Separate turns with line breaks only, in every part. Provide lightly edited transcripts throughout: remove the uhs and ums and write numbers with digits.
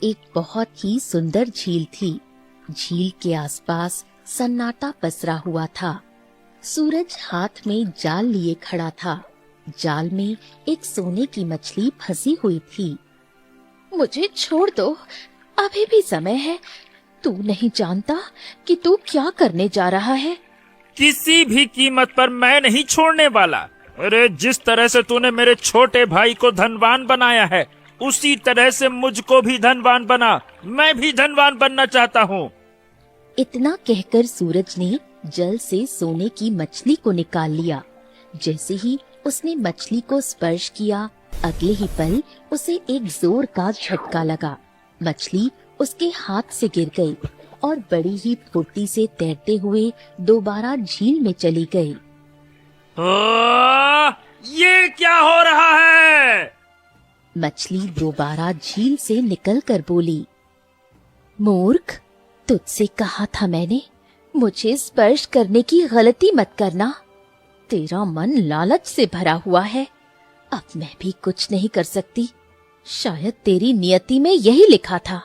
एक बहुत ही सुंदर झील थी। झील के आसपास सन्नाटा पसरा हुआ था। सूरज हाथ में जाल लिए खड़ा था। जाल में एक सोने की मछली फंसी हुई थी। मुझे छोड़ दो, अभी भी समय है। तू नहीं जानता कि तू क्या करने जा रहा है।
किसी भी कीमत पर मैं नहीं छोड़ने वाला। अरे जिस तरह से तूने मेरे छोटे भाई को धनवान बनाया है, उसी तरह से मुझको भी धनवान बना। मैं भी धनवान बनना चाहता हूँ।
इतना कहकर सूरज ने जल से सोने की मछली को निकाल लिया। जैसे ही उसने मछली को स्पर्श किया, अगले ही पल उसे एक जोर का झटका लगा। मछली उसके हाथ से गिर गई और बड़ी ही फुर्ती से तैरते हुए दोबारा झील में चली गई।
ये क्या हो रहा है?
मछली दोबारा झील से निकलकर बोली, मूर्ख, तुझसे कहा था मैंने, मुझे स्पर्श करने की गलती मत करना। तेरा मन लालच से भरा हुआ है। अब मैं भी कुछ नहीं कर सकती। शायद तेरी नियति में यही लिखा था।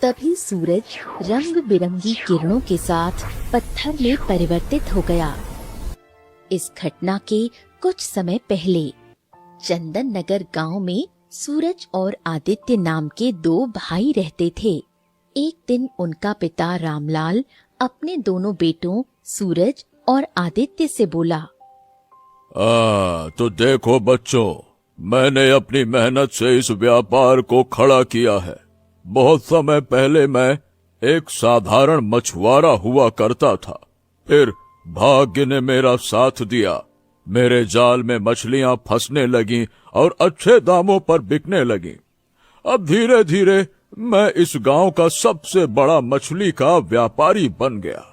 तभी सूरज रंग बिरंगी किरणों के साथ पत्थर में परिवर्तित हो गया। इस घटना के कुछ समय पहले चंदन नगर गांव में सूरज और आदित्य नाम के दो भाई रहते थे। एक दिन उनका पिता रामलाल अपने दोनों बेटों सूरज और आदित्य से बोला,
तो देखो बच्चों, मैंने अपनी मेहनत से इस व्यापार को खड़ा किया है। बहुत समय पहले मैं एक साधारण मछुआरा हुआ करता था। फिर भाग्य ने मेरा साथ दिया। मेरे जाल में मछलियां फंसने लगीं और अच्छे दामों पर बिकने लगीं। अब धीरे धीरे मैं इस गांव का सबसे बड़ा मछली का व्यापारी बन गया।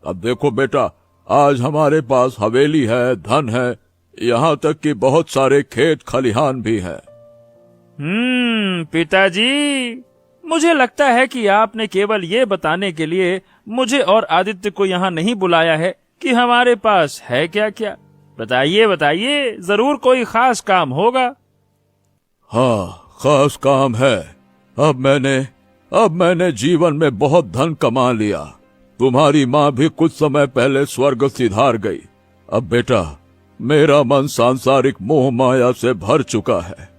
अब देखो बेटा, आज हमारे पास हवेली है, धन है, यहाँ तक कि बहुत सारे खेत खलिहान भी हैं।
पिताजी, मुझे लगता है कि आपने केवल ये बताने के लिए मुझे और आदित्य को यहाँ नहीं बुलाया है कि हमारे पास है क्या क्या। बताइए बताइए, जरूर कोई खास काम होगा।
हाँ, खास काम है। अब मैंने जीवन में बहुत धन कमा लिया। तुम्हारी माँ भी कुछ समय पहले स्वर्ग सिधार गई। अब बेटा, मेरा मन सांसारिक मोह माया से भर चुका है।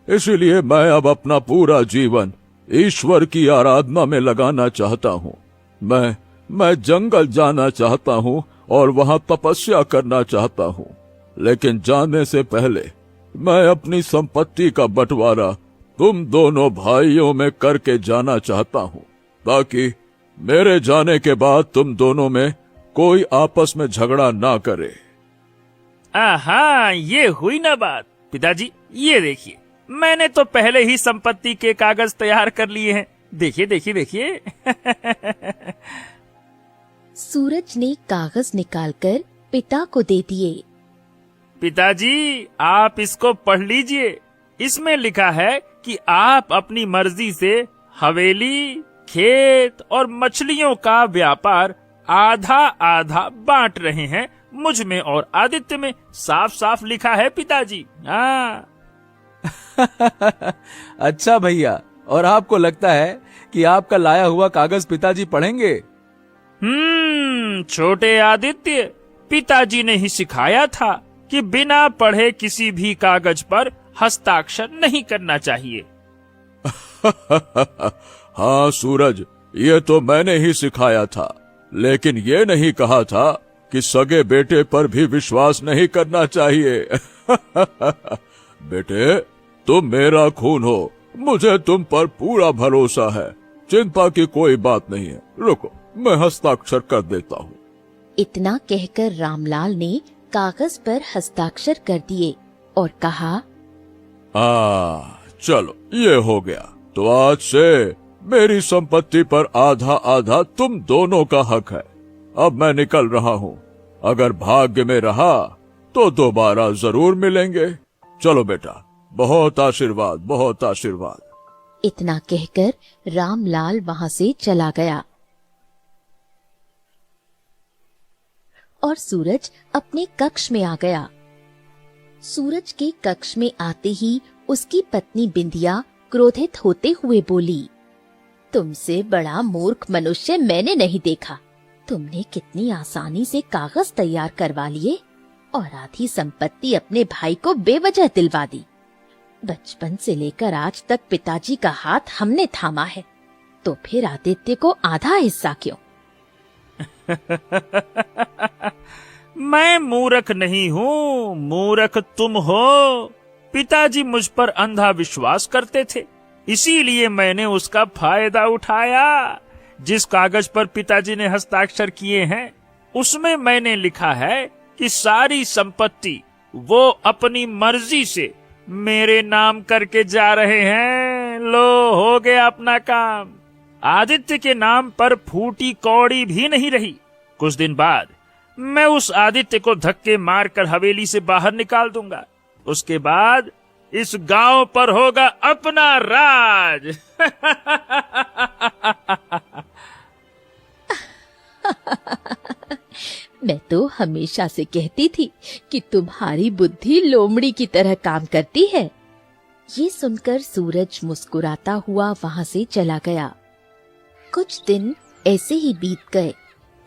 इसीलिए मैं अब अपना पूरा जीवन ईश्वर की आराधना में लगाना चाहता हूँ। मैं जंगल जाना चाहता हूँ और वहाँ तपस्या करना चाहता हूँ। लेकिन जाने से पहले मैं अपनी संपत्ति का बंटवारा तुम दोनों भाइयों में करके जाना चाहता हूँ, ताकि मेरे जाने के बाद तुम दोनों में कोई आपस में झगड़ा ना करे।
आहा, ये हुई ना बात। पिताजी, ये देखिए, मैंने तो पहले ही संपत्ति के कागज तैयार कर लिए हैं। देखिए देखिए देखिए।
सूरज ने कागज निकालकर पिता को दे दिए।
पिताजी, आप इसको पढ़ लीजिए। इसमें लिखा है कि आप अपनी मर्जी से हवेली, खेत और मछलियों का व्यापार आधा आधा बांट रहे हैं। मुझ में और आदित्य में साफ साफ लिखा है पिताजी।
अच्छा भैया, और आपको लगता है कि आपका लाया हुआ कागज पिताजी पढ़ेंगे?
छोटे आदित्य, पिताजी ने ही सिखाया था कि बिना पढ़े किसी भी कागज पर हस्ताक्षर नहीं करना चाहिए।
हाँ सूरज, ये तो मैंने ही सिखाया था, लेकिन ये नहीं कहा था कि सगे बेटे पर भी विश्वास नहीं करना चाहिए। बेटे, तुम मेरा खून हो, मुझे तुम पर पूरा भरोसा है। चिंता की कोई बात नहीं है। रुको, मैं हस्ताक्षर कर देता हूँ।
इतना कहकर रामलाल ने कागज पर हस्ताक्षर कर दिए और कहा,
चलो ये हो गया। तो आज से मेरी संपत्ति पर आधा आधा तुम दोनों का हक है। अब मैं निकल रहा हूँ। अगर भाग्य में रहा तो दोबारा जरूर मिलेंगे। चलो बेटा, बहुत आशीर्वाद, बहुत आशीर्वाद।
इतना कहकर रामलाल वहां से चला गया और सूरज अपने कक्ष में आ गया। सूरज के कक्ष में आते ही उसकी पत्नी बिंदिया क्रोधित होते हुए बोली, तुमसे बड़ा मूर्ख मनुष्य मैंने नहीं देखा। तुमने कितनी आसानी से कागज तैयार करवा लिए और आधी संपत्ति अपने भाई को बेवजह दिलवा दी। बचपन से लेकर आज तक पिताजी का हाथ हमने थामा है, तो फिर आदित्य को आधा हिस्सा क्यों?
मैं मूर्ख नहीं हूँ, मूर्ख तुम हो। पिताजी मुझ पर अंधा विश्वास करते थे, इसीलिए मैंने उसका फायदा उठाया। जिस कागज पर पिताजी ने हस्ताक्षर किए हैं, उसमें मैंने लिखा है कि सारी संपत्ति वो अपनी मर्जी से मेरे नाम करके जा रहे हैं। लो, हो गया अपना काम। आदित्य के नाम पर फूटी कौड़ी भी नहीं रही। कुछ दिन बाद मैं उस आदित्य को धक्के मारकर हवेली से बाहर निकाल दूंगा। उसके बाद इस गांव पर होगा अपना राज।
मैं तो हमेशा से कहती थी कि तुम्हारी बुद्धि लोमड़ी की तरह काम करती है। ये सुनकर सूरज मुस्कुराता हुआ वहां से चला गया। कुछ दिन ऐसे ही बीत गए।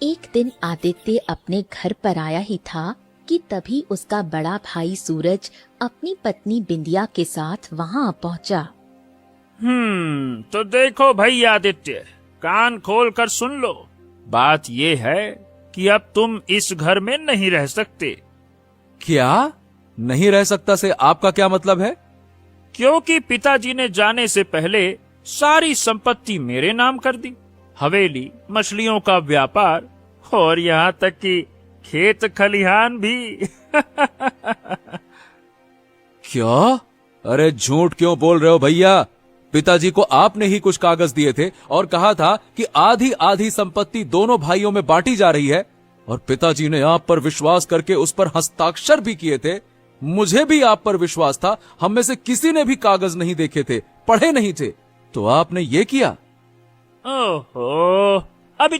एक दिन आदित्य अपने घर पर आया ही था कि तभी उसका बड़ा भाई सूरज अपनी पत्नी बिंदिया के साथ वहां पहुंचा।
तो देखो भाई आदित्य, कान खोल कर सुन लो। बात ये है कि अब तुम इस घर में नहीं रह सकते।
क्या नहीं रह सकता से आपका क्या मतलब है?
क्योंकि पिताजी ने जाने से पहले सारी संपत्ति मेरे नाम कर दी। हवेली, मछलियों का व्यापार और यहाँ तक कि खेत खलिहान भी।
क्या? अरे झूठ क्यों बोल रहे हो भैया? पिताजी को आपने ही कुछ कागज दिए थे और कहा था कि आधी आधी संपत्ति दोनों भाइयों में बांटी जा रही है, और पिताजी ने आप पर विश्वास करके उस पर हस्ताक्षर भी किए थे। मुझे भी आप पर विश्वास था। हम में से किसी ने भी कागज नहीं देखे थे, पढ़े नहीं थे, तो आपने ये किया।
ओहो, अब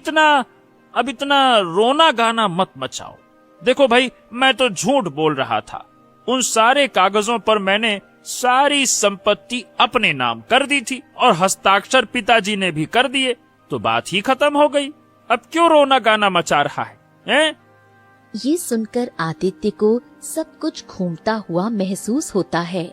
इतना रोना गाना मत मचाओ। देखो भाई, मैं तो झूठ बोल रहा था। उन सारे कागजों पर मैंने सारी संपत्ति अपने नाम कर दी थी और हस्ताक्षर पिताजी ने भी कर दिए, तो बात ही खत्म हो गई। अब क्यों रोना गाना मचा रहा है, हैं?
ये सुनकर आदित्य को सब कुछ घूमता हुआ महसूस होता है।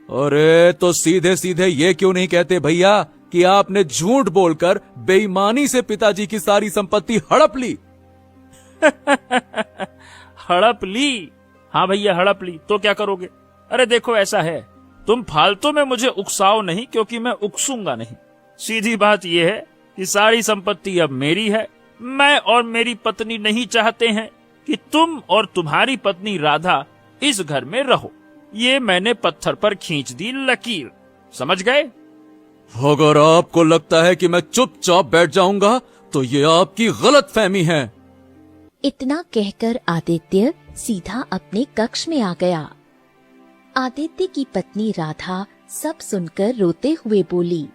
अरे तो सीधे सीधे ये क्यों नहीं कहते भैया कि आपने झूठ बोलकर बेईमानी से पिताजी की सारी संपत्ति हड़प ली?
हड़प ली? हाँ भैया, हड़प ली। तो क्या करोगे? अरे देखो, ऐसा है, तुम फालतू में मुझे उकसाओ नहीं, क्योंकि मैं उकसूंगा नहीं। सीधी बात यह है कि सारी संपत्ति अब मेरी है। मैं और मेरी पत्नी नहीं चाहते हैं कि तुम और तुम्हारी पत्नी राधा इस घर में रहो। ये मैंने पत्थर पर खींच दी लकीर, समझ गए?
अगर आपको लगता है कि मैं चुपचाप बैठ जाऊंगा तो ये आपकी गलतफहमी है।
इतना कहकर आदित्य सीधा अपने कक्ष में आ गया। आदित्य की पत्नी राधा सब सुनकर रोते हुए बोली,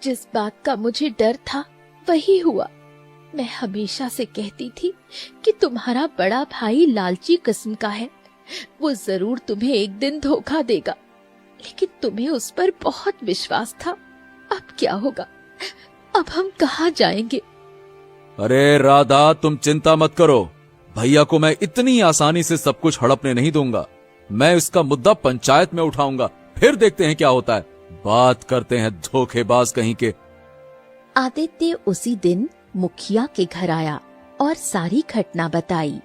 जिस बात का मुझे डर था वही हुआ। मैं हमेशा से कहती थी कि तुम्हारा बड़ा भाई लालची किस्म का है, वो जरूर तुम्हें एक दिन धोखा देगा, लेकिन तुम्हें उस पर बहुत विश्वास था। अब क्या होगा? अब हम कहाँ जाएंगे?
अरे राधा, तुम चिंता मत करो। भैया को मैं इतनी आसानी से सब कुछ हड़पने नहीं दूंगा। मैं इसका मुद्दा पंचायत में उठाऊंगा, फिर देखते हैं क्या होता है। बात करते हैं धोखेबाज कहीं के।
आदित्य उसी दिन मुखिया के घर आया और सारी घटना बताई।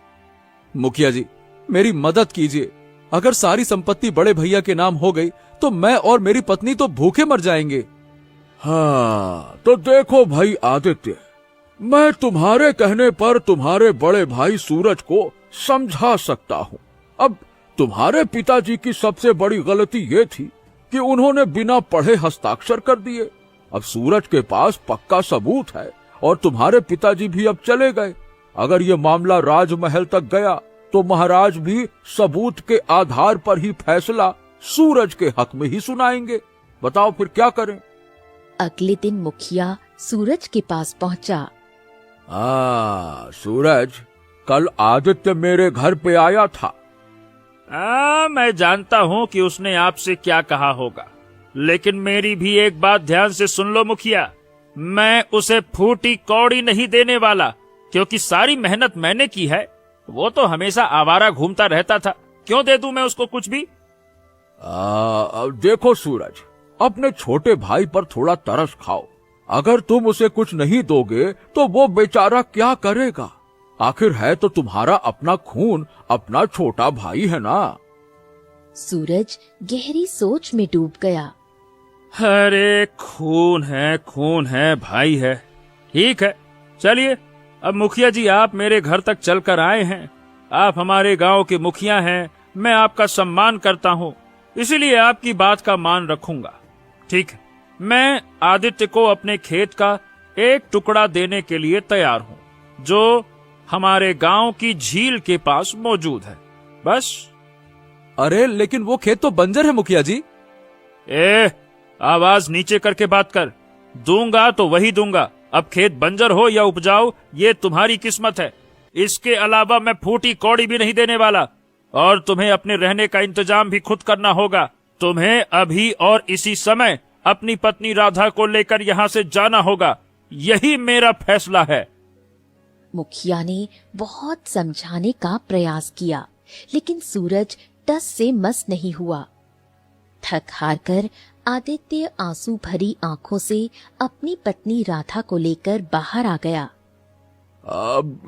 मुखिया जी, मेरी मदद कीजिए। अगर सारी संपत्ति बड़े भैया के नाम हो गई तो मैं और मेरी पत्नी तो भूखे मर जाएंगे।
हाँ, तो देखो भाई आदित्य, मैं तुम्हारे कहने पर तुम्हारे बड़े भाई सूरज को समझा सकता हूँ। अब तुम्हारे पिताजी की सबसे बड़ी गलती ये थी कि उन्होंने बिना पढ़े हस्ताक्षर कर दिए। अब सूरज के पास पक्का सबूत है और तुम्हारे पिताजी भी अब चले गए। अगर ये मामला राजमहल तक गया तो महाराज भी सबूत के आधार पर ही फैसला सूरज के हक में ही सुनाएंगे। बताओ फिर क्या करें?
अगले दिन मुखिया सूरज के पास पहुंचा।
सूरज, कल आदित्य मेरे घर पे आया था।
मैं जानता हूँ कि उसने आपसे क्या कहा होगा, लेकिन मेरी भी एक बात ध्यान से सुन लो मुखिया। मैं उसे फूटी कौड़ी नहीं देने वाला, क्योंकि सारी मेहनत मैंने की है। वो तो हमेशा आवारा घूमता रहता था, क्यों दे दूं मैं उसको कुछ भी?
देखो सूरज, अपने छोटे भाई पर थोड़ा तरस खाओ। अगर तुम उसे कुछ नहीं दोगे तो वो बेचारा क्या करेगा? आखिर है तो तुम्हारा अपना खून, अपना छोटा भाई है ना।
सूरज गहरी सोच में डूब गया।
अरे खून है, भाई है। ठीक है, चलिए। अब मुखिया जी, आप मेरे घर तक चलकर आए हैं। आप हमारे गांव के मुखिया हैं, मैं आपका सम्मान करता हूँ, इसीलिए आपकी बात का मान रखूंगा। ठीक है, मैं आदित्य को अपने खेत का एक टुकड़ा देने के लिए तैयार हूँ, जो हमारे गांव की झील के पास मौजूद है, बस।
अरे लेकिन वो खेत तो बंजर है मुखिया जी।
आवाज नीचे करके बात कर। दूंगा तो वही दूंगा। अब खेत बंजर हो या उपजाऊ, ये तुम्हारी किस्मत है। इसके अलावा मैं फूटी कौड़ी भी नहीं देने वाला, और तुम्हें अपने रहने का इंतजाम भी खुद करना होगा। तुम्हें अभी और इसी समय अपनी पत्नी राधा को लेकर यहाँ से जाना होगा, यही मेरा फैसला है।
मुखिया ने बहुत समझाने का प्रयास किया, लेकिन सूरज टस से मस नहीं हुआ। थक हार कर आदित्य आंसू भरी आंखों से अपनी पत्नी राधा को लेकर बाहर आ गया।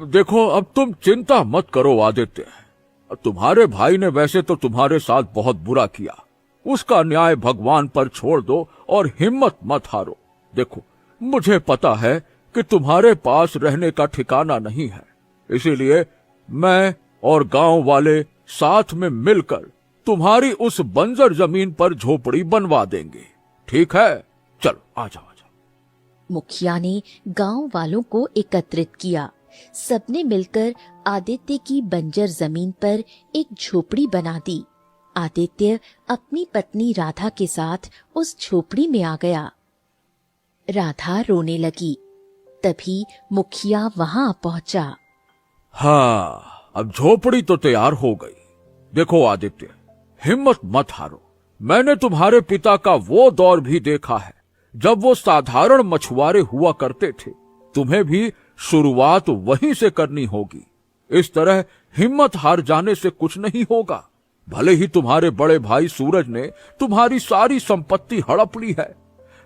देखो, अब तुम चिंता मत करो आदित्य। तुम्हारे भाई ने वैसे तो तुम्हारे साथ बहुत बुरा किया, उसका न्याय भगवान पर छोड़ दो और हिम्मत मत हारो। देखो, मुझे पता है कि तुम्हारे पास रहने का ठिकाना नहीं है, इसीलिए मैं और गांव वाले साथ में मिलकर तुम्हारी उस बंजर जमीन पर झोपड़ी बनवा देंगे। ठीक है, चलो आ जाओ।
मुखिया ने गांव वालों को एकत्रित किया। सबने मिलकर आदित्य की बंजर जमीन पर एक झोपड़ी बना दी। आदित्य अपनी पत्नी राधा के साथ उस झोपड़ी में आ गया। राधा रोने लगी। तभी मुखिया वहां पहुंचा।
हाँ, अब झोपड़ी तो तैयार हो गई। देखो आदित्य, हिम्मत मत हारो। मैंने तुम्हारे पिता का वो दौर भी देखा है जब वो साधारण मछुआरे हुआ करते थे। तुम्हें भी शुरुआत वहीं से करनी होगी। इस तरह हिम्मत हार जाने से कुछ नहीं होगा। भले ही तुम्हारे बड़े भाई सूरज ने तुम्हारी सारी संपत्ति हड़प ली है,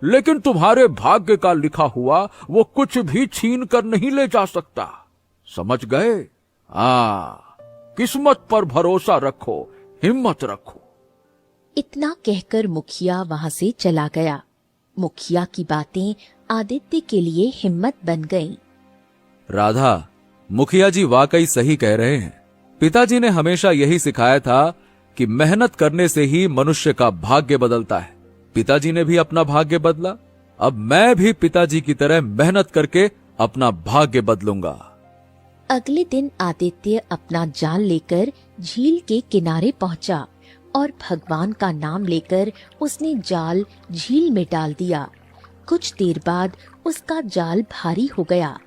लेकिन तुम्हारे भाग्य का लिखा हुआ वो कुछ भी छीन कर नहीं ले जा सकता। समझ गए? किस्मत पर भरोसा रखो, हिम्मत रखो।
इतना कहकर मुखिया वहां से चला गया। मुखिया की बातें आदित्य के लिए हिम्मत बन गईं।
राधा, मुखिया जी वाकई सही कह रहे हैं। पिताजी ने हमेशा यही सिखाया था कि मेहनत करने से ही मनुष्य का भाग्य बदलता है। पिताजी ने भी अपना भाग्य बदला, अब मैं भी पिताजी की तरह मेहनत करके अपना भाग्य बदलूंगा।
अगले दिन आदित्य अपना जाल लेकर झील के किनारे पहुंचा और भगवान का नाम लेकर उसने जाल झील में डाल दिया। कुछ देर बाद उसका जाल भारी हो गया।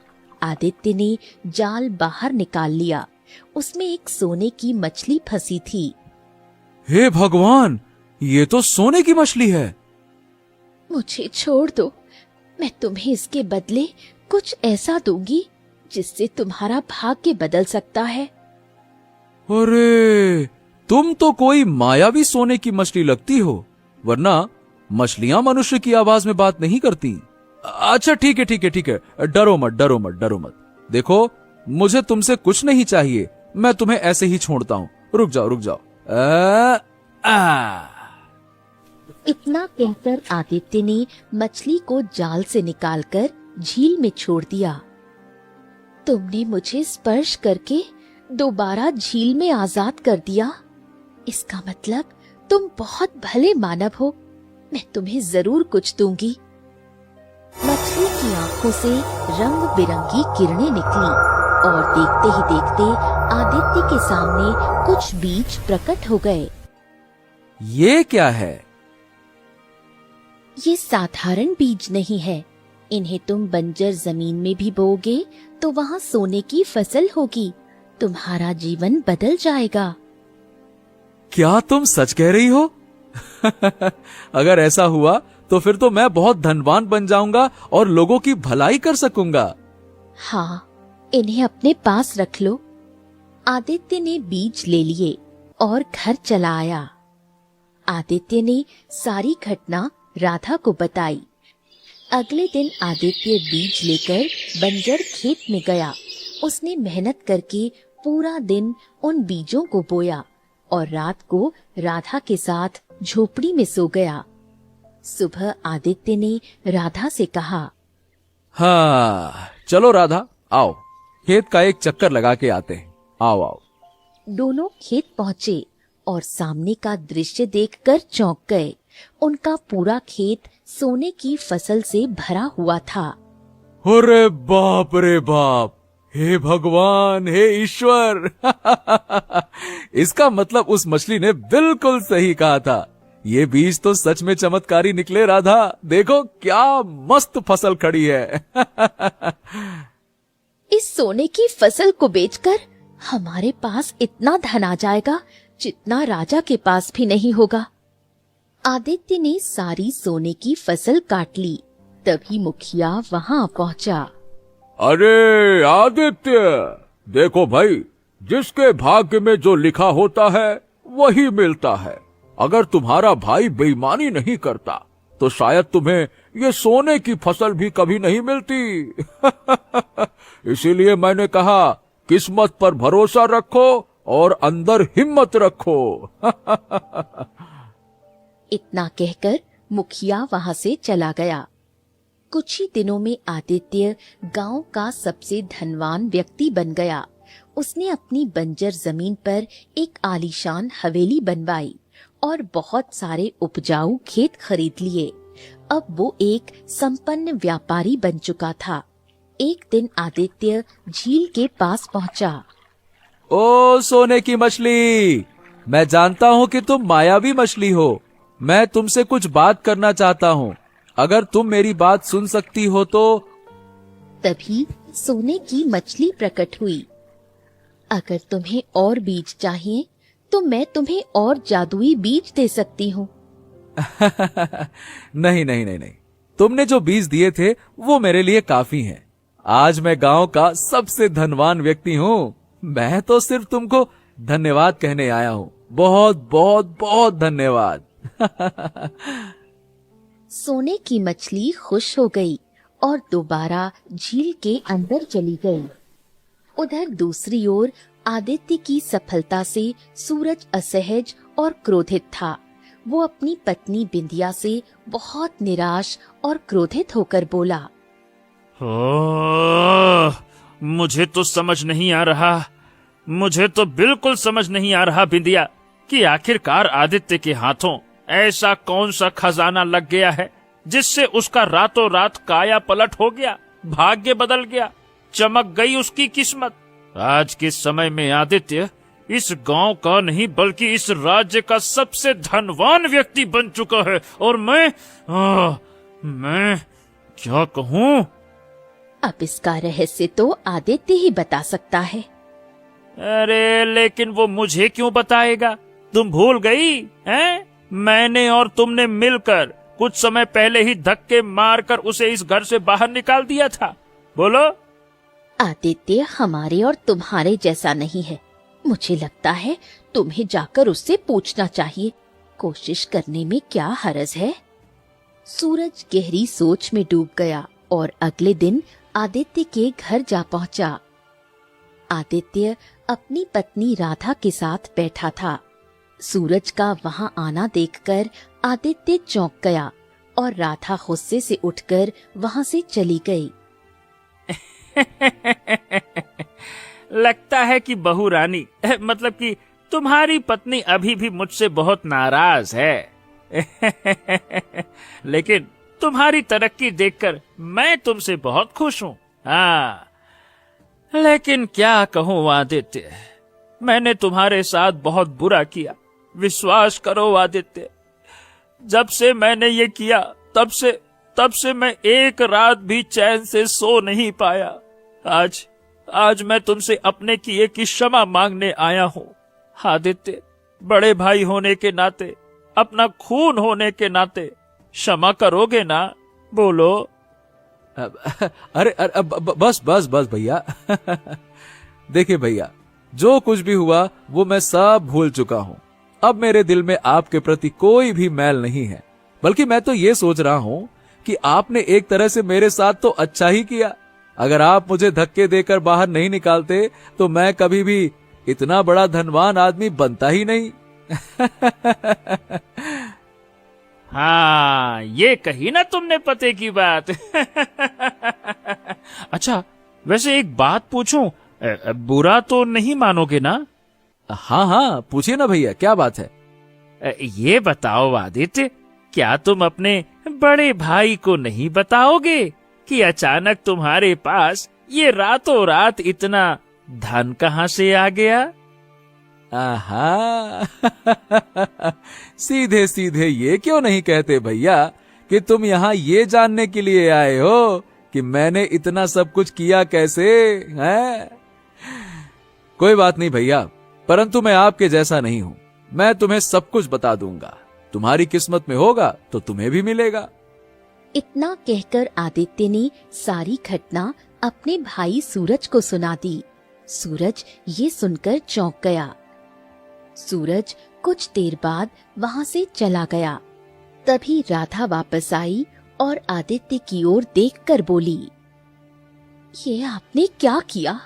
आदित्य ने जाल बाहर निकाल लिया। उसमें एक सोने की मछली फंसी थी।
हे भगवान, ये तो सोने की मछली है।
मुझे छोड़ दो, मैं तुम्हें इसके बदले कुछ ऐसा दूंगी जिससे तुम्हारा भाग्य बदल सकता है।
अरे, तुम तो कोई मायावी सोने की मछली लगती हो, वरना मछलियां मनुष्य की आवाज में बात नहीं करती। अच्छा ठीक है, डरो मत। देखो, मुझे तुमसे कुछ नहीं चाहिए, मैं तुम्हें ऐसे ही छोड़ता हूँ। रुक जाओ।
इतना कहकर आदित्य ने मछली को जाल से निकालकर झील में छोड़ दिया। तुमने मुझे स्पर्श करके दोबारा झील में आजाद कर दिया। इसका मतलब तुम बहुत भले मानव हो। मैं तुम्हें जरूर कुछ दूंगी। मछली की आंखों से रंग बिरंगी किरणें निकली और देखते ही देखते आदित्य के सामने कुछ बीज प्रकट हो गए।
ये क्या है?
ये साधारण बीज नहीं है। इन्हें तुम बंजर जमीन में भी बोओगे तो वहाँ सोने की फसल होगी। तुम्हारा जीवन बदल जाएगा।
क्या तुम सच कह रही हो? अगर ऐसा हुआ तो फिर तो मैं बहुत धनवान बन जाऊंगा और लोगों की भलाई कर सकूंगा।
हाँ, इन्हें अपने पास रख लो। आदित्य ने बीज ले लिए और घर चला आया। आदित्य ने सारी घटना राधा को बताई। अगले दिन आदित्य बीज लेकर बंजर खेत में गया। उसने मेहनत करके पूरा दिन उन बीजों को बोया और रात को राधा के साथ झोपड़ी में सो गया। सुबह आदित्य ने राधा से कहा,
हाँ, चलो राधा, आओ खेत का एक चक्कर लगा के आते हैं। आओ आओ।
दोनों खेत पहुँचे और सामने का दृश्य देखकर चौंक गए। उनका पूरा खेत सोने की फसल से भरा हुआ था।
अरे बाप रे बाप, हे भगवान, हे ईश्वर। इसका मतलब उस मछली ने बिल्कुल सही कहा था। ये बीज तो सच में चमत्कारी निकले राधा। देखो क्या मस्त फसल खड़ी है।
इस सोने की फसल को बेचकर हमारे पास इतना धन आ जाएगा जितना राजा के पास भी नहीं होगा। आदित्य ने सारी सोने की फसल काट ली। तभी मुखिया वहां पहुंचा।
अरे आदित्य, देखो भाई, जिसके भाग्य में जो लिखा होता है वही मिलता है। अगर तुम्हारा भाई बेईमानी नहीं करता तो शायद तुम्हें ये सोने की फसल भी कभी नहीं मिलती। इसीलिए मैंने कहा, किस्मत पर भरोसा रखो और अंदर हिम्मत रखो।
इतना कहकर मुखिया वहां से चला गया। कुछ ही दिनों में आदित्य गांव का सबसे धनवान व्यक्ति बन गया। उसने अपनी बंजर जमीन पर एक आलीशान हवेली बनवाई और बहुत सारे उपजाऊ खेत खरीद लिए। अब वो एक संपन्न व्यापारी बन चुका था। एक दिन आदित्य झील के पास पहुंचा।
ओ सोने की मछली, मैं जानता हूँ कि तुम मायावी मछली हो। मैं तुमसे कुछ बात करना चाहता हूँ। अगर तुम मेरी बात सुन सकती हो तो।
तभी सोने की मछली प्रकट हुई। अगर तुम्हें और बीज चाहिए तो मैं तुम्हें और जादुई बीज दे सकती हूँ।
नहीं नहीं नहीं नहीं, तुमने जो बीज दिए थे वो मेरे लिए काफी हैं। आज मैं गांव का सबसे धनवान व्यक्ति हूँ। मैं तो सिर्फ तुमको धन्यवाद कहने आया हूँ। बहुत बहुत बहुत धन्यवाद।
सोने की मछली खुश हो गई और दोबारा झील के अंदर चली गई। उधर दूसरी ओर आदित्य की सफलता से सूरज असहज और क्रोधित था। वो अपनी पत्नी बिंदिया से बहुत निराश और क्रोधित होकर बोला,
मुझे तो समझ नहीं आ रहा, मुझे तो बिल्कुल समझ नहीं आ रहा बिंदिया, कि आखिरकार आदित्य के हाथों ऐसा कौन सा खजाना लग गया है जिससे उसका रातों रात काया पलट हो गया, भाग्य बदल गया, चमक गई उसकी किस्मत। आज के समय में आदित्य इस गांव का नहीं बल्कि इस राज्य का सबसे धनवान व्यक्ति बन चुका है और मैं क्या कहूँ।
अब इसका रहस्य तो आदित्य ही बता सकता है।
अरे लेकिन वो मुझे क्यों बताएगा? तुम भूल गई हैं? मैंने और तुमने मिलकर कुछ समय पहले ही धक्के मारकर उसे इस घर से बाहर निकाल दिया था। बोलो।
आदित्य हमारे और तुम्हारे जैसा नहीं है। मुझे लगता है तुम्हें जाकर उससे पूछना चाहिए। कोशिश करने में क्या हर्ज है। सूरज गहरी सोच में डूब गया और अगले दिन आदित्य के घर जा पहुंचा। आदित्य अपनी पत्नी राधा के साथ बैठा था। सूरज का वहां आना देखकर आदित्य चौंक गया और राधा गुस्से से उठकर वहां से चली गई।
लगता है कि बहू रानी मतलब कि तुम्हारी पत्नी अभी भी मुझसे बहुत नाराज है। लेकिन तुम्हारी तरक्की देखकर मैं तुमसे बहुत खुश हूँ। हाँ, लेकिन क्या कहूँ आदित्य, मैंने तुम्हारे साथ बहुत बुरा किया। विश्वास करो आदित्य, जब से मैंने ये किया तब से मैं एक रात भी चैन से सो नहीं पाया। आज मैं तुमसे अपने किए की क्षमा मांगने आया हूँ। आदित्य, बड़े भाई होने के नाते, अपना खून होने के नाते क्षमा करोगे ना? बोलो।
अरे बस बस बस भैया। देखिए भैया, जो कुछ भी हुआ वो मैं सब भूल चुका हूँ। अब मेरे दिल में आपके प्रति कोई भी मैल नहीं है। बल्कि मैं तो ये सोच रहा हूँ कि आपने एक तरह से मेरे साथ तो अच्छा ही किया। अगर आप मुझे धक्के देकर बाहर नहीं निकालते तो मैं कभी भी इतना बड़ा धनवान आदमी बनता ही नहीं।
हाँ, ये कही ना तुमने पते की बात। अच्छा, वैसे एक बात पूछूं, बुरा तो नहीं मानोगे ना?
हाँ हाँ, पूछिए ना भैया, क्या बात है?
ये बताओ आदित्य, क्या तुम अपने बड़े भाई को नहीं बताओगे कि अचानक तुम्हारे पास ये रातों रात इतना धन कहाँ से आ गया?
आहा। सीधे सीधे ये क्यों नहीं कहते भैया कि तुम यहाँ ये जानने के लिए आए हो कि मैंने इतना सब कुछ किया कैसे है? कोई बात नहीं भैया, परंतु मैं आपके जैसा नहीं हूँ। मैं तुम्हें सब कुछ बता दूंगा। तुम्हारी किस्मत में होगा तो तुम्हें भी मिलेगा।
इतना कहकर आदित्य ने सारी घटना अपने भाई सूरज को सुना दी। सूरज ये सुनकर चौंक गया। सूरज कुछ देर बाद वहां से चला गया। तभी राधा वापस आई और आदित्य की ओर देखकर बोली, ये आपने क्या किया?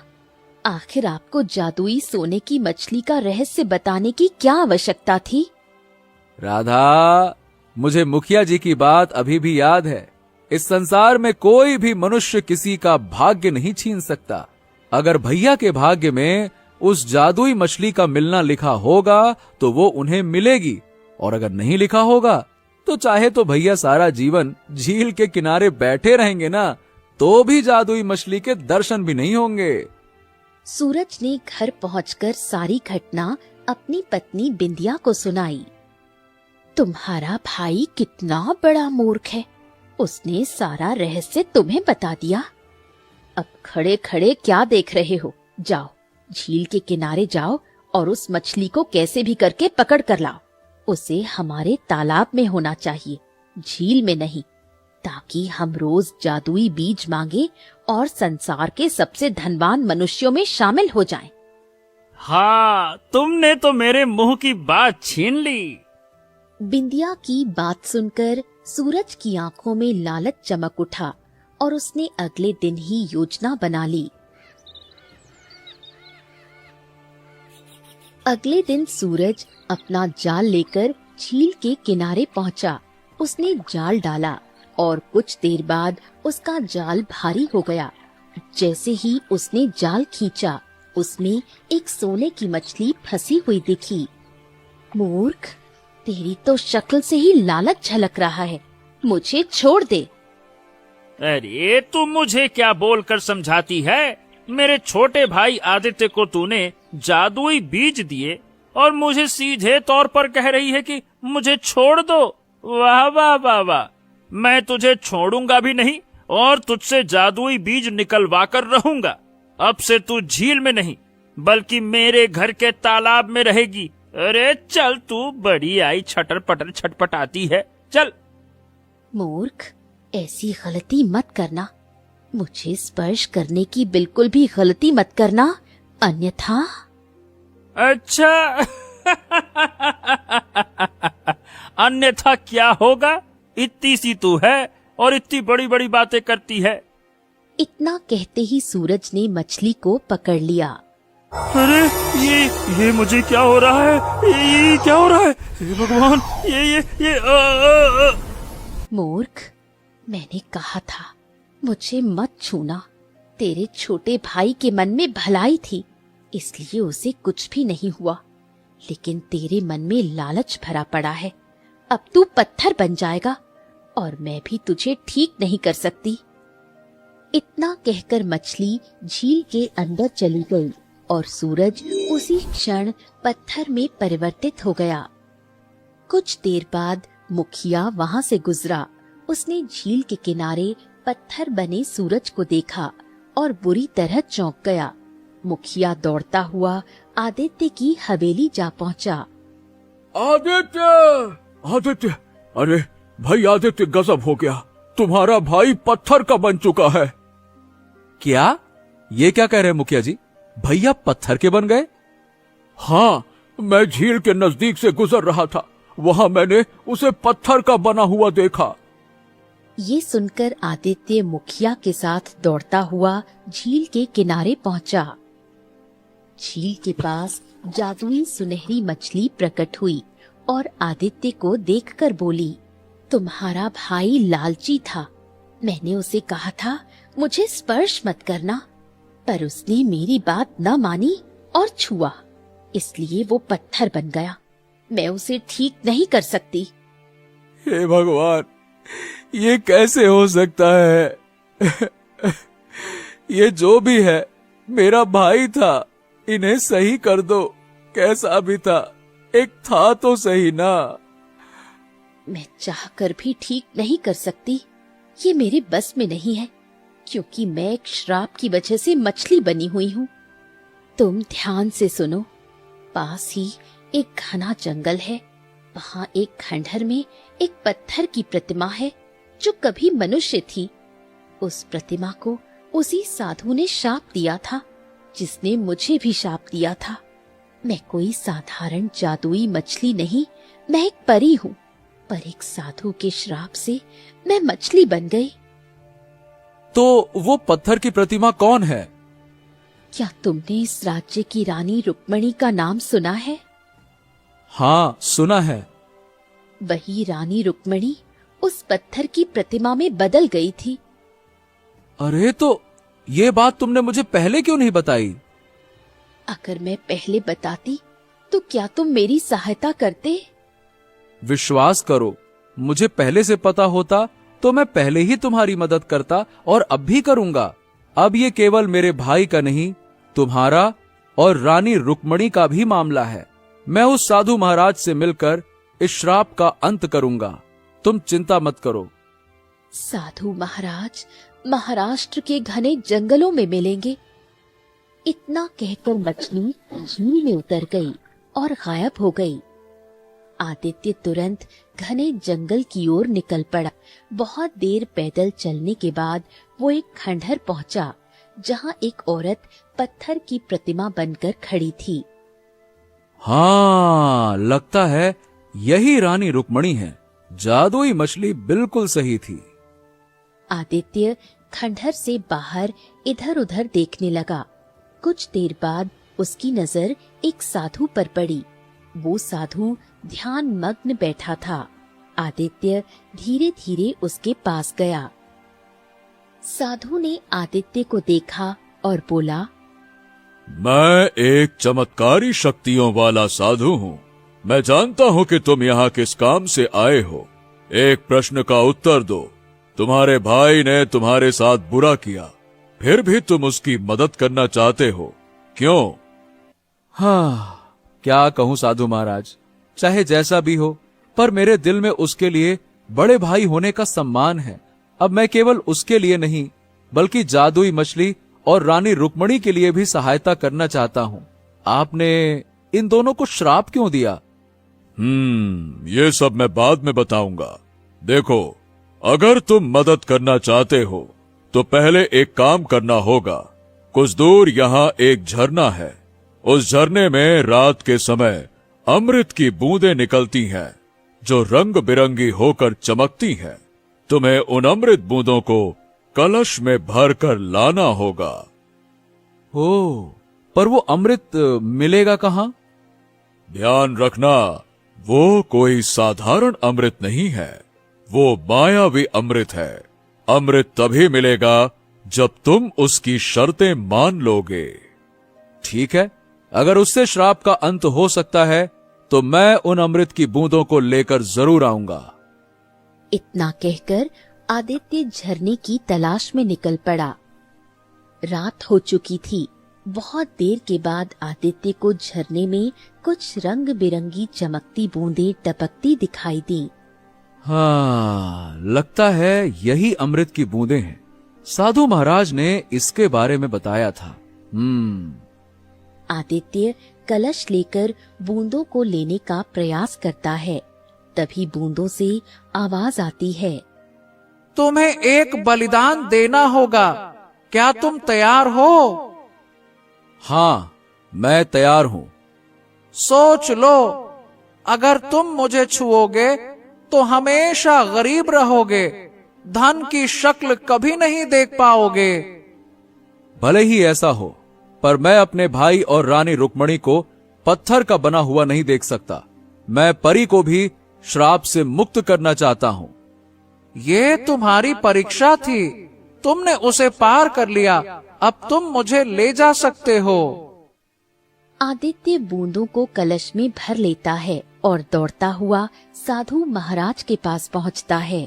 आखिर आपको जादुई सोने की मछली का रहस्य बताने की क्या आवश्यकता थी?
राधा, मुझे मुखिया जी की बात अभी भी याद है। इस संसार में कोई भी मनुष्य किसी का भाग्य नहीं छीन सकता। अगर भैया के भाग्य में उस जादुई मछली का मिलना लिखा होगा तो वो उन्हें मिलेगी, और अगर नहीं लिखा होगा तो चाहे तो भैया सारा जीवन झील के किनारे बैठे रहेंगे ना, तो भी जादुई मछली के दर्शन भी नहीं होंगे।
सूरज ने घर पहुंचकर सारी घटना अपनी पत्नी बिंदिया को सुनाई। तुम्हारा भाई कितना बड़ा मूर्ख है, उसने सारा रहस्य तुम्हें बता दिया। अब खड़े खड़े क्या देख रहे हो? जाओ, झील के किनारे जाओ और उस मछली को कैसे भी करके पकड़ कर लाओ। उसे हमारे तालाब में होना चाहिए, झील में नहीं, ताकि हम रोज जादुई बीज मांगे और संसार के सबसे धनवान मनुष्यों में शामिल हो जाएं।
हाँ, तुमने तो मेरे मुंह की बात छीन ली।
बिंदिया की बात सुनकर सूरज की आंखों में लालच चमक उठा और उसने अगले दिन ही योजना बना ली। अगले दिन सूरज अपना जाल लेकर झील के किनारे पहुंचा। उसने जाल डाला और कुछ देर बाद उसका जाल भारी हो गया। जैसे ही उसने जाल खींचा, उसमें एक सोने की मछली फंसी हुई दिखी। मूर्ख, तेरी तो शक्ल से ही लालच झलक रहा है, मुझे छोड़ दे।
अरे, तू मुझे क्या बोलकर समझाती है? मेरे छोटे भाई आदित्य को तूने जादुई बीज दिए और मुझे सीधे तौर पर कह रही है कि मुझे छोड़ दो। वाह वाह वाह वाह, मैं तुझे छोड़ूंगा भी नहीं और तुझसे जादुई बीज निकलवा कर रहूंगा। अब से तू झील में नहीं बल्कि मेरे घर के तालाब में रहेगी। अरे चल, तू बड़ी आई छटर पटर छटपटाती है, चल।
मूर्ख, ऐसी गलती मत करना। मुझे स्पर्श करने की बिल्कुल भी गलती मत करना, अन्यथा।
अच्छा। अन्यथा क्या होगा? इतनी सी तू है और इतनी बड़ी बड़ी बातें करती है।
इतना कहते ही सूरज ने मछली को पकड़ लिया।
अरे ये मुझे क्या हो रहा है? ये क्या हो रहा है? हे भगवान, ये
मूर्ख, मैंने कहा था मुझे मत छूना। तेरे छोटे भाई के मन में भलाई थी, इसलिए उसे कुछ भी नहीं हुआ। लेकिन तेरे मन में लालच भरा पड़ा है। अब तू पत्थर बन जाएगा और मैं भी तुझे ठीक नहीं कर सकती। इतना कहकर मछली झील के अंदर चली गई और सूरज उसी क्षण पत्थर में परिवर्तित हो गया। कुछ देर बाद मुखिया वहां से गुजरा। उसने झील के किनारे पत्थर बने सूरज को देखा और बुरी तरह चौंक गया। मुखिया दौड़ता हुआ आदित्य की हवेली जा पहुंचा।
आदित्य, आदित्य, अरे भाई आदित्य, गजब हो गया, तुम्हारा भाई पत्थर का बन चुका है।
क्या? ये क्या कह रहे हैं मुखिया जी? भैया पत्थर के बन गए?
हाँ, मैं झील के नजदीक से गुजर रहा था, वहां मैंने उसे पत्थर का बना हुआ देखा।
ये सुनकर आदित्य मुखिया के साथ दौड़ता हुआ झील के किनारे पहुंचा। झील के पास जादुई सुनहरी मछली प्रकट हुई और आदित्य को देखकर बोली, तुम्हारा भाई लालची था। मैंने उसे कहा था मुझे स्पर्श मत करना, पर उसने मेरी बात न मानी और छुआ, इसलिए वो पत्थर बन गया। मैं उसे ठीक नहीं कर सकती।
हे भगवान, ये कैसे हो सकता है? ये जो भी है मेरा भाई था, इन्हें सही कर दो। कैसा भी था, एक था तो सही ना।
मैं चाहकर भी ठीक नहीं कर सकती, ये मेरे बस में नहीं है, क्योंकि मैं एक श्राप की वजह से मछली बनी हुई हूँ। तुम ध्यान से सुनो। पास ही एक घना जंगल है, वहाँ एक खंडहर में एक पत्थर की प्रतिमा है जो कभी मनुष्य थी। उस प्रतिमा को उसी साधु ने शाप दिया था जिसने मुझे भी शाप दिया था। मैं कोई साधारण जादुई मछली नहीं, मैं एक परी हूँ, पर एक साधु के श्राप से मैं मछली बन गई।
तो वो पत्थर की प्रतिमा कौन है?
क्या तुमने इस राज्य की रानी रुक्मणी का नाम सुना है?
हाँ, सुना है।
वही रानी रुक्मणी उस पत्थर की प्रतिमा में बदल गई थी।
अरे, तो ये बात तुमने मुझे पहले क्यों नहीं बताई?
अगर मैं पहले बताती तो क्या तुम मेरी सहायता करते?
विश्वास करो, मुझे पहले से पता होता तो मैं पहले ही तुम्हारी मदद करता और अब भी करूंगा। अब ये केवल मेरे भाई का नहीं, तुम्हारा और रानी रुक्मणी का भी मामला है। मैं उस साधु महाराज से मिलकर इस श्राप का अंत करूंगा, तुम चिंता मत करो।
साधु महाराज महाराष्ट्र के घने जंगलों में मिलेंगे। इतना कहकर मछली झील में उतर गई और गायब हो गई। आदित्य तुरंत घने जंगल की ओर निकल पड़ा। बहुत देर पैदल चलने के बाद वो एक खंडहर पहुंचा, जहां एक औरत पत्थर की प्रतिमा बनकर खड़ी थी।
हाँ, लगता है यही रानी रुक्मणी है। जादुई मछली बिल्कुल सही थी।
आदित्य खंडहर से बाहर इधर उधर देखने लगा। कुछ देर बाद उसकी नजर एक साधु पर पड़ी। वो साधु ध्यान मग्न बैठा था। आदित्य धीरे धीरे उसके पास गया। साधु ने आदित्य को देखा और बोला,
मैं एक चमत्कारी शक्तियों वाला साधु हूँ। मैं जानता हूँ कि तुम यहाँ किस काम से आए हो। एक प्रश्न का उत्तर दो। तुम्हारे भाई ने तुम्हारे साथ बुरा किया, फिर भी तुम उसकी मदद करना चाहते हो, क्यों?
हाँ, क्या कहूँ साधु महाराज, चाहे जैसा भी हो, पर मेरे दिल में उसके लिए बड़े भाई होने का सम्मान है। अब मैं केवल उसके लिए नहीं, बल्कि जादुई मछली और रानी रुक्मणी के लिए भी सहायता करना चाहता हूँ। आपने इन दोनों को श्राप क्यों दिया?
ये सब मैं बाद में बताऊंगा। देखो, अगर तुम मदद करना चाहते हो तो पहले एक काम करना होगा। कुछ दूर यहाँ एक झरना है। उस झरने में रात के समय अमृत की बूंदें निकलती हैं, जो रंग बिरंगी होकर चमकती हैं। तुम्हें उन अमृत बूंदों को कलश में भरकर लाना होगा।
ओ, पर वो अमृत मिलेगा कहाँ?
ध्यान रखना, वो कोई साधारण अमृत नहीं है, वो मायावी अमृत है। अमृत तभी मिलेगा जब तुम उसकी शर्तें मान लोगे।
ठीक है, अगर उससे श्राप का अंत हो सकता है तो मैं उन अमृत की बूंदों को लेकर जरूर आऊंगा।
इतना कहकर आदित्य झरने की तलाश में निकल पड़ा। रात हो चुकी थी। बहुत देर के बाद आदित्य को झरने में कुछ रंग बिरंगी चमकती बूंदें टपकती दिखाई दी।
हाँ, लगता है यही अमृत की बूंदें हैं। साधु महाराज ने इसके बारे में बताया था।
आदित्य कलश लेकर बूंदों को लेने का प्रयास करता है। तभी बूंदों से आवाज आती है,
तुम्हें एक बलिदान देना होगा, क्या तुम तैयार हो?
हाँ, मैं तैयार हूं।
सोच लो, अगर तुम मुझे छुओगे तो हमेशा गरीब रहोगे, धन की शक्ल कभी नहीं देख पाओगे।
भले ही ऐसा हो, पर मैं अपने भाई और रानी रुक्मणी को पत्थर का बना हुआ नहीं देख सकता। मैं परी को भी श्राप से मुक्त करना चाहता हूं।
ये तुम्हारी परीक्षा थी, तुमने उसे पार कर लिया, अब तुम मुझे ले जा सकते हो।
आदित्य बूंदों को कलश में भर लेता है और दौड़ता हुआ साधु महाराज के पास पहुंचता है।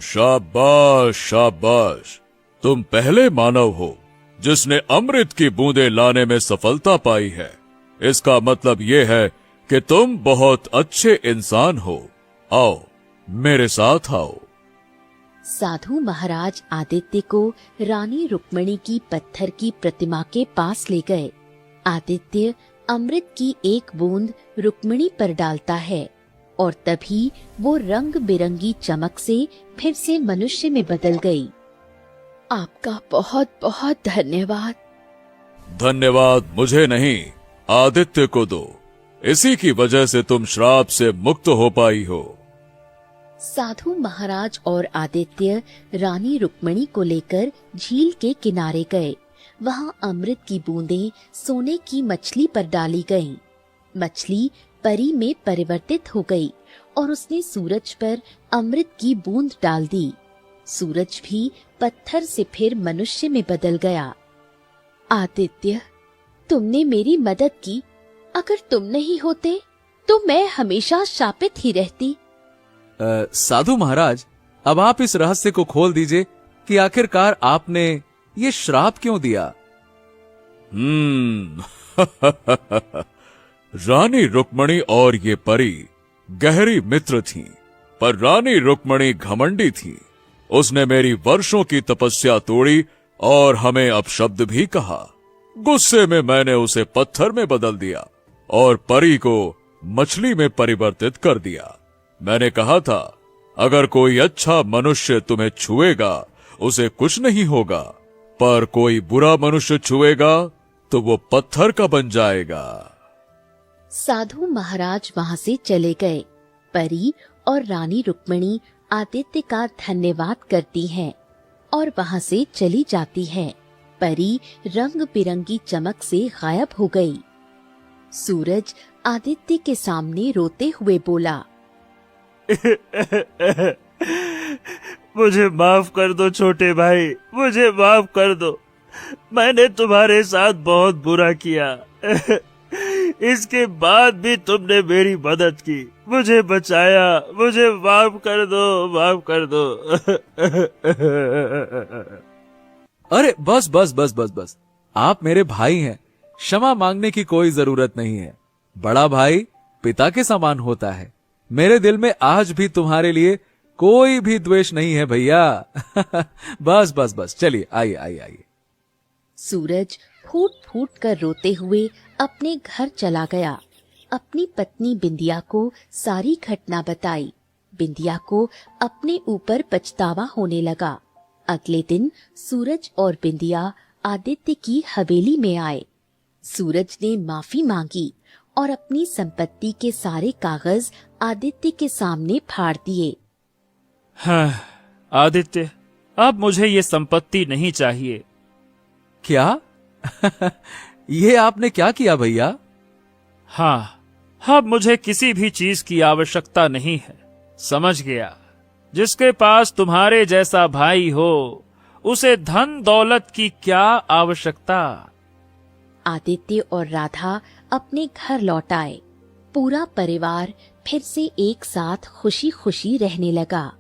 शाबाश शाबाश, तुम पहले मानव हो जिसने अमृत की बूंदें लाने में सफलता पाई है। इसका मतलब ये है कि तुम बहुत अच्छे इंसान हो। आओ, मेरे साथ आओ।
साधु महाराज आदित्य को रानी रुक्मणी की पत्थर की प्रतिमा के पास ले गए। आदित्य अमृत की एक बूंद रुक्मणी पर डालता है और तभी वो रंग बिरंगी चमक से फिर से मनुष्य में बदल गई। आपका बहुत बहुत धन्यवाद।
धन्यवाद मुझे नहीं, आदित्य को दो। इसी की वजह से तुम श्राप से मुक्त हो पाई हो।
साधु महाराज और आदित्य रानी रुक्मणी को लेकर झील के किनारे गए। वहां अमृत की बूंदें सोने की मछली पर डाली गईं। मछली परी में परिवर्तित हो गई और उसने सूरज पर अमृत की बूंद डाल दी। सूरज भी पत्थर से फिर मनुष्य में बदल गया। आदित्य, तुमने मेरी मदद की। अगर तुम नहीं होते तो मैं हमेशा शापित ही रहती।
साधु महाराज, अब आप इस रहस्य को खोल दीजिए कि आखिरकार आपने ये श्राप क्यों दिया?
रानी रुक्मणी और ये परी गहरी मित्र थीं, पर रानी रुक्मणी घमंडी थी। उसने मेरी वर्षों की तपस्या तोड़ी और हमें अपशब्द भी कहा। गुस्से में मैंने उसे पत्थर में बदल दिया और परी को मछली में परिवर्तित कर दिया। मैंने कहा था, अगर कोई अच्छा मनुष्य तुम्हें छुएगा उसे कुछ नहीं होगा, पर कोई बुरा मनुष्य छुएगा तो वो पत्थर का बन जाएगा।
साधु महाराज वहां से चले गए। परी और रानी रुक्मणी आदित्य का धन्यवाद करती हैं और वहां से चली जाती हैं। परी रंग बिरंगी चमक से गायब हो गई। सूरज आदित्य के सामने रोते हुए बोला,
मुझे माफ कर दो छोटे भाई, मुझे माफ कर दो। मैंने तुम्हारे साथ बहुत बुरा किया। इसके बाद भी तुमने मेरी मदद की, मुझे बचाया। मुझे माफ कर दो, माफ कर दो।
अरे बस बस बस बस बस, आप मेरे भाई हैं, क्षमा मांगने की कोई जरूरत नहीं है। बड़ा भाई पिता के समान होता है। मेरे दिल में आज भी तुम्हारे लिए कोई भी द्वेष नहीं है भैया। बस बस बस, चलिए आइए आइए आइए।
सूरज फूट फूट कर रोते हुए अपने घर चला गया। अपनी पत्नी बिंदिया को सारी घटना बताई। बिंदिया को अपने ऊपर पछतावा होने लगा। अगले दिन सूरज और बिंदिया आदित्य की हवेली में आए। सूरज ने माफी मांगी और अपनी संपत्ति के सारे कागज आदित्य के सामने फाड़ दिए।
हाँ, आदित्य, अब मुझे ये संपत्ति नहीं चाहिए।
क्या? ये आपने क्या किया भैया?
हाँ, अब मुझे किसी भी चीज की आवश्यकता नहीं है। समझ गया, जिसके पास तुम्हारे जैसा भाई हो उसे धन दौलत की क्या आवश्यकता।
आदित्य और राधा अपने घर लौट आए। पूरा परिवार फिर से एक साथ खुशी खुशी रहने लगा।